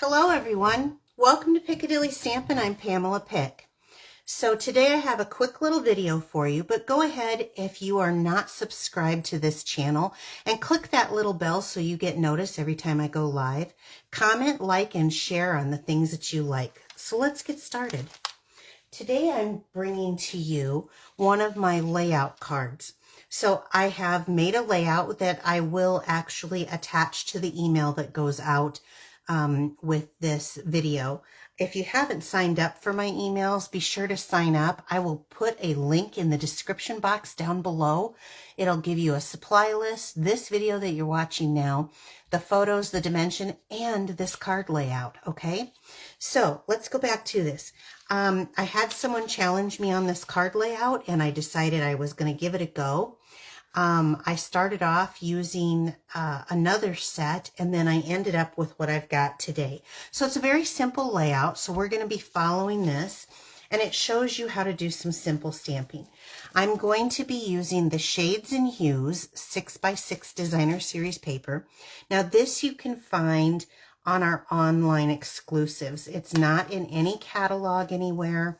Hello everyone, welcome to Piccadilly Stampin'. I'm Pamela Pick. So today I have a quick little video for you, but go ahead if you are not subscribed to this channel and click that little bell so you get notice every time I go live. Comment, like, and share on the things that you like. So let's get started. Today I'm bringing to you one of my layout cards. So I have made a layout that I will actually attach to the email that goes out with this video. If you haven't signed up for my emails, be sure to sign up. I will put a link in the description box down below. It'll give you a supply list, this video that you're watching now, the photos, the dimension, and this card layout, okay? So let's go back to this. I had someone challenge me on this card layout, and I decided I was going to give it a go. I started off using another set, and then I ended up with what I've got today. So it's a very simple layout, so we're going to be following this, and it shows you how to do some simple stamping. I'm going to be using the Shades and Hues 6x6 Designer Series paper. Now this you can find on our online exclusives. It's not in any catalog anywhere.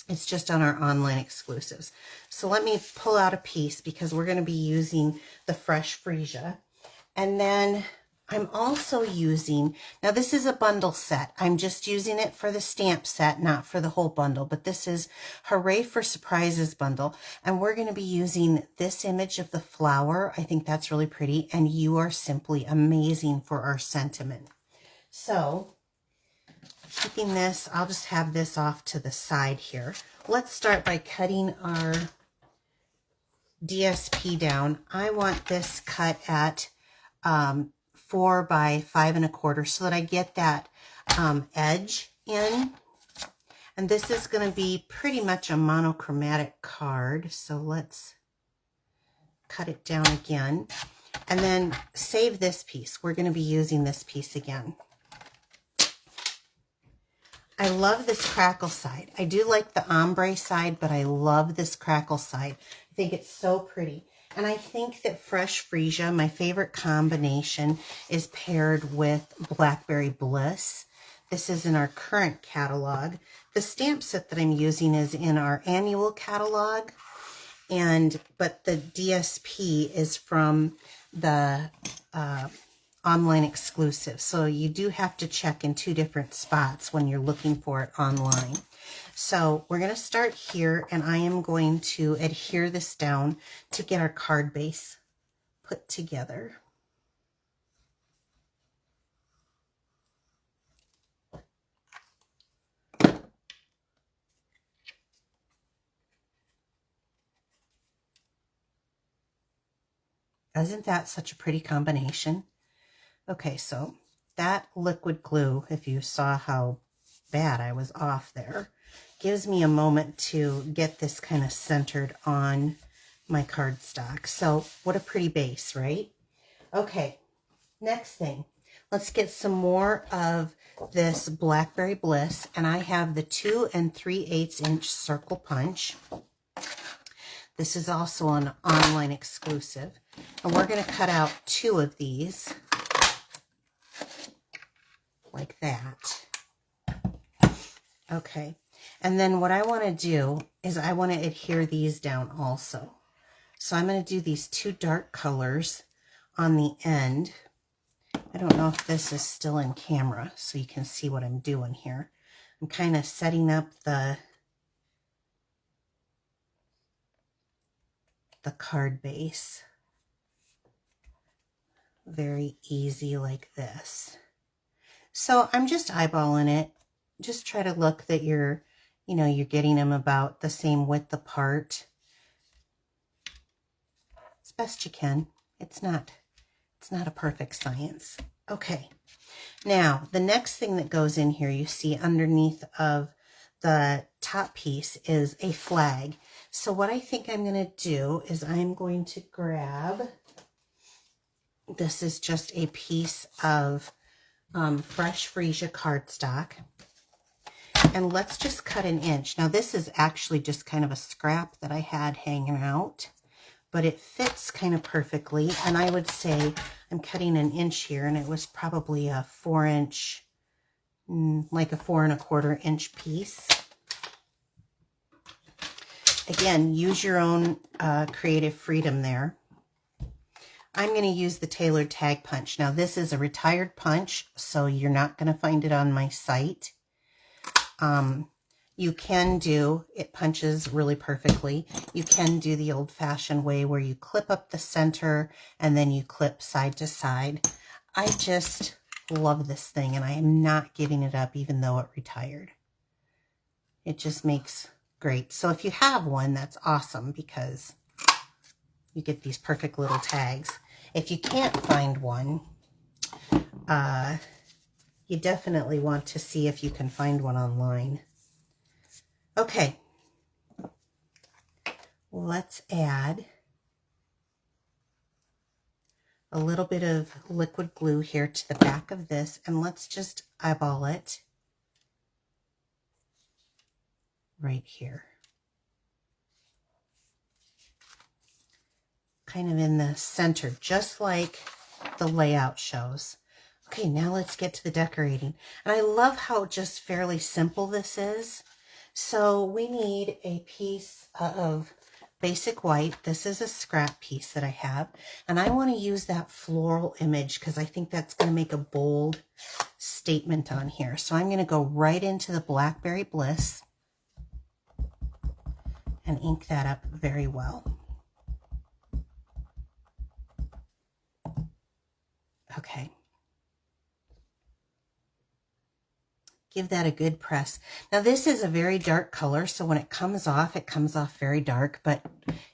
It's just on our online exclusives. So let me pull out a piece because we're going to be using the Fresh Freesia. And then I'm also using, now this is a bundle set. I'm just using it for the stamp set, not for the whole bundle. But this is Hooray for Surprises bundle. And we're going to be using this image of the flower. I think that's really pretty. And You Are Simply Amazing for our sentiment. So keeping this, I'll just have this off to the side here. Let's start by cutting our DSP down. I want this cut at 4 by 5 1/4 so that I get that edge in. And this is going to be pretty much a monochromatic card. So let's cut it down again. And then save this piece. We're going to be using this piece again. I love this crackle side. I do like the ombre side, but I love this crackle side. I think it's so pretty. And I think that Fresh Freesia, my favorite combination, is paired with Blackberry Bliss. This is in our current catalog. The stamp set that I'm using is in our annual catalog, but the DSP is from the online exclusive. So you do have to check in 2 different spots when you're looking for it online. So we're going to start here, and I am going to adhere this down to get our card base put together. Isn't that such a pretty combination? Okay, so that liquid glue, if you saw how bad I was off there, gives me a moment to get this kind of centered on my cardstock. So what a pretty base, right? Okay, next thing. Let's get some more of this Blackberry Bliss, and I have the 2 3/8 inch circle punch. This is also an online exclusive, and we're going to cut out 2 of these. Like that. Okay. And then what I want to do is I want to adhere these down also. So I'm going to do these 2 dark colors on the end. I don't know if this is still in camera so you can see what I'm doing here. I'm kind of setting up the card base. Very easy like this. So I'm just eyeballing it. Just try to look that you're getting them about the same width apart. As best you can. It's not a perfect science. Okay. Now, the next thing that goes in here, you see underneath of the top piece is a flag. So what I think I'm going to do is I'm going to grab, this is just a piece of Fresh Freesia cardstock, and let's just cut 1 inch. Now this is actually just kind of a scrap that I had hanging out, but it fits kind of perfectly, and I would say I'm cutting 1 inch here, and it was probably a 4 inch like a 4 1/4 inch piece. Again, use your own creative freedom there. I'm going to use the tailored tag punch. Now this is a retired punch, so you're not going to find it on my site. You can do, it punches really perfectly. You can do the old-fashioned way where you clip up the center and then you clip side to side. I just love this thing and I am not giving it up even though it retired. It just makes great. So if you have one, that's awesome because you get these perfect little tags. If you can't find one, you definitely want to see if you can find one online. Okay, let's add a little bit of liquid glue here to the back of this, and let's just eyeball it right here. Kind of in the center, just like the layout shows. Okay, now let's get to the decorating. And I love how just fairly simple this is. So we need a piece of basic white. This is a scrap piece that I have. And I want to use that floral image because I think that's going to make a bold statement on here. So I'm going to go right into the Blackberry Bliss and ink that up very well. Okay. Give that a good press. Now this is a very dark color, so when it comes off very dark, but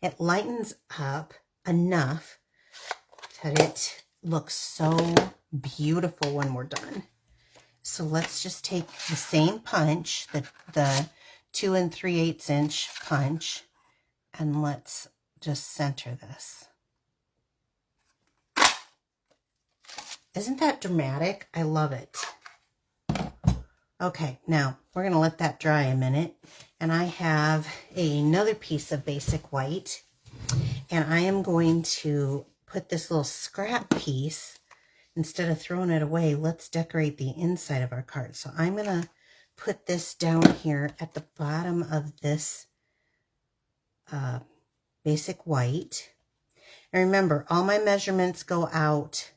it lightens up enough that it looks so beautiful when we're done. So let's just take the same punch, the 2 3/8 inch punch, and let's just center this. Isn't that dramatic? I love it. Okay, now we're going to let that dry a minute. And I have another piece of basic white. And I am going to put this little scrap piece, instead of throwing it away, let's decorate the inside of our card. So I'm going to put this down here at the bottom of this basic white. And remember, all my measurements go out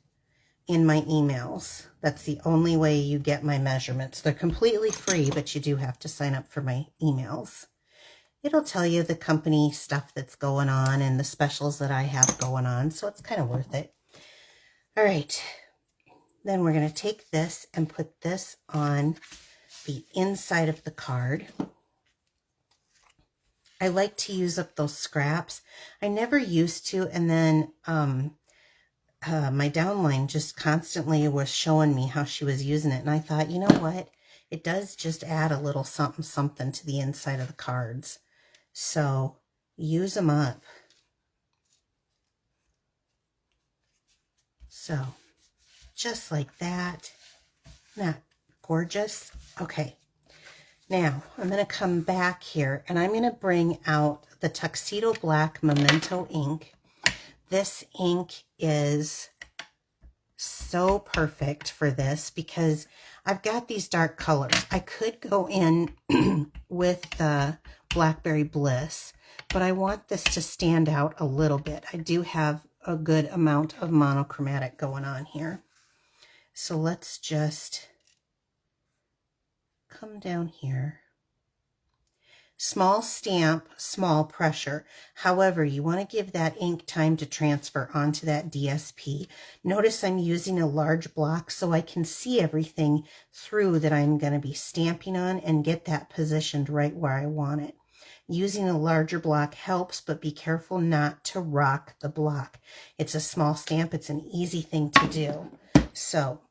in my emails. That's the only way you get my measurements. They're completely free, but you do have to sign up for my emails. It'll tell you the company stuff that's going on and the specials that I have going on, so it's kind of worth it. All right, then we're going to take this and put this on the inside of the card. I like to use up those scraps. I never used to, and then my downline just constantly was showing me how she was using it. And I thought, you know what? It does just add a little something, something to the inside of the cards. So use them up. So just like that. Isn't that gorgeous? Okay. Now I'm going to come back here and I'm going to bring out the Tuxedo Black Memento ink. This ink is so perfect for this because I've got these dark colors. I could go in with the Blackberry Bliss, but I want this to stand out a little bit. I do have a good amount of monochromatic going on here. So let's just come down here. Small stamp, small pressure. However, you want to give that ink time to transfer onto that DSP. Notice I'm using a large block so I can see everything through that I'm going to be stamping on and get that positioned right where I want it. Using a larger block helps, but be careful not to rock the block. It's a small stamp. It's an easy thing to do. So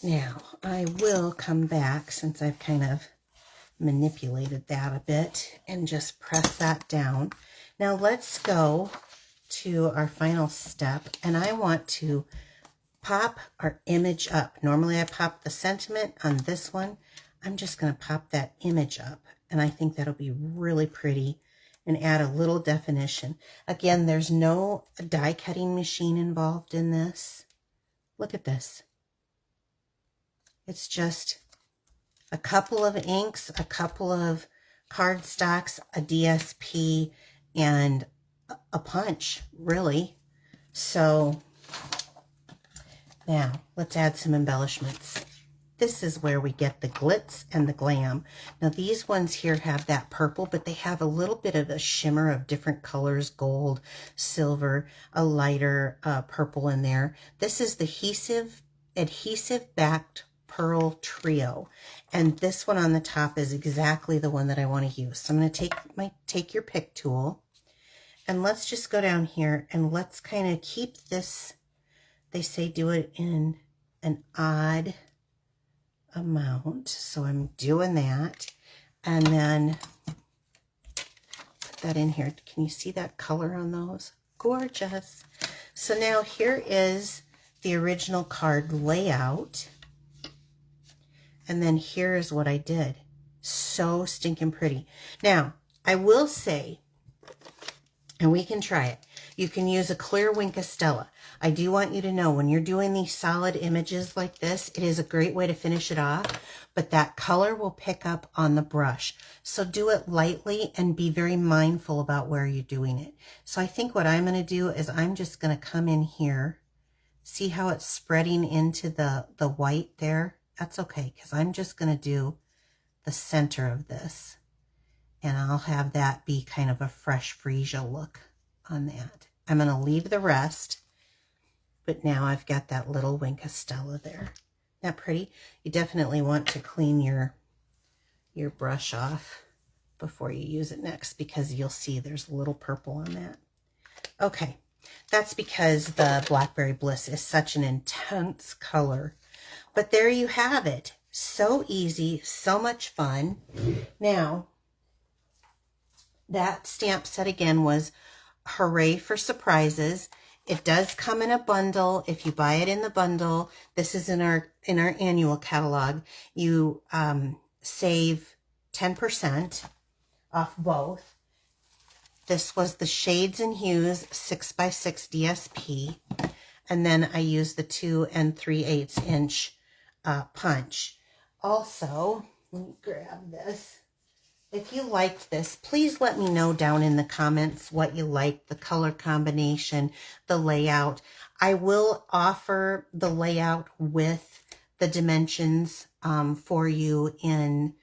now, I will come back, since I've kind of manipulated that a bit, and just press that down. Now, let's go to our final step, and I want to pop our image up. Normally, I pop the sentiment. On this one, I'm just going to pop that image up, and I think that'll be really pretty and add a little definition. Again, there's no die cutting machine involved in this. Look at this. It's just a couple of inks, a couple of cardstocks, a DSP, and a punch, really. So now let's add some embellishments. This is where we get the glitz and the glam. Now these ones here have that purple, but they have a little bit of a shimmer of different colors, gold, silver, a lighter purple in there. This is the adhesive backed pearl trio, and this one on the top is exactly the one that I want to use. So I'm going to take your pick tool, and let's just go down here and let's kind of keep this. They say do it in an odd amount, so I'm doing that, and then put that in here. Can you see that color on those? Gorgeous. So now here is the original card layout, and then here is what I did. So stinking pretty. Now I will say, and we can try it, you can use a clear Wink Estella. I do want you to know, when you're doing these solid images like this, it is a great way to finish it off, but that color will pick up on the brush. So do it lightly and be very mindful about where you're doing it. So I think what I'm going to do is I'm just going to come in here. See how it's spreading into the white there? That's okay, because I'm just going to do the center of this, and I'll have that be kind of a fresh freesia look on that. I'm going to leave the rest, but now I've got that little Wink Estella there. Isn't that pretty? You definitely want to clean your brush off before you use it next, because you'll see there's a little purple on that. Okay, that's because the Blackberry Bliss is such an intense color. But there you have it. So easy, so much fun. Now, that stamp set again was Hooray for Surprises. It does come in a bundle. If you buy it in the bundle, this is in our annual catalog, you save 10% off both. This was the Shades and Hues 6x6 DSP, and then I used the 2 3/8 inch punch. Also, let me grab this. If you liked this, please let me know down in the comments what you liked, the color combination, the layout. I will offer the layout with the dimensions for you in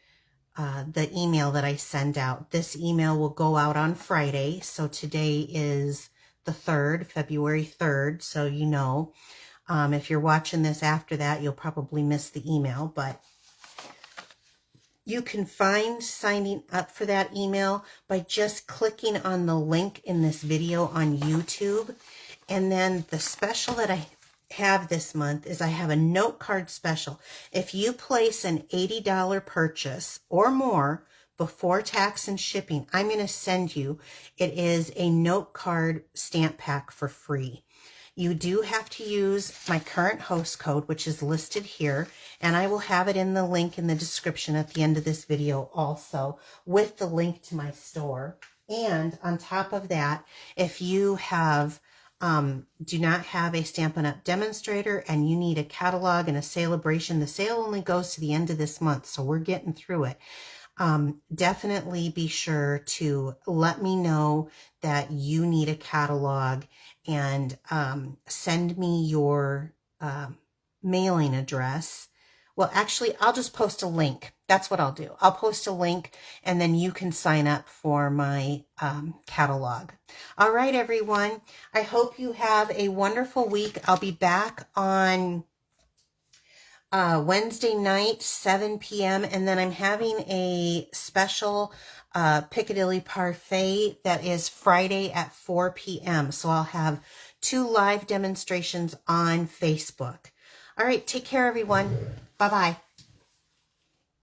the email that I send out. This email will go out on Friday, so today is the 3rd, February 3rd, so you know. If you're watching this after that, you'll probably miss the email, but you can find signing up for that email by just clicking on the link in this video on YouTube. And then the special that I have this month is I have a note card special. If you place an $80 purchase or more before tax and shipping, I'm going to send you, it is a note card stamp pack for free. You do have to use my current host code, which is listed here, and I will have it in the link in the description at the end of this video also, with the link to my store. And on top of that, if you have do not have a Stampin' Up! Demonstrator and you need a catalog and a celebration, the sale only goes to the end of this month, so we're getting through it. Definitely be sure to let me know that you need a catalog and send me your mailing address. Well, actually, I'll just post a link. That's what I'll do. I'll post a link, and then you can sign up for my catalog. All right, everyone. I hope you have a wonderful week. I'll be back on Wednesday night, 7 p.m., and then I'm having a special Piccadilly Parfait that is Friday at 4 p.m. So I'll have 2 live demonstrations on Facebook. All right, take care, everyone. Bye-bye.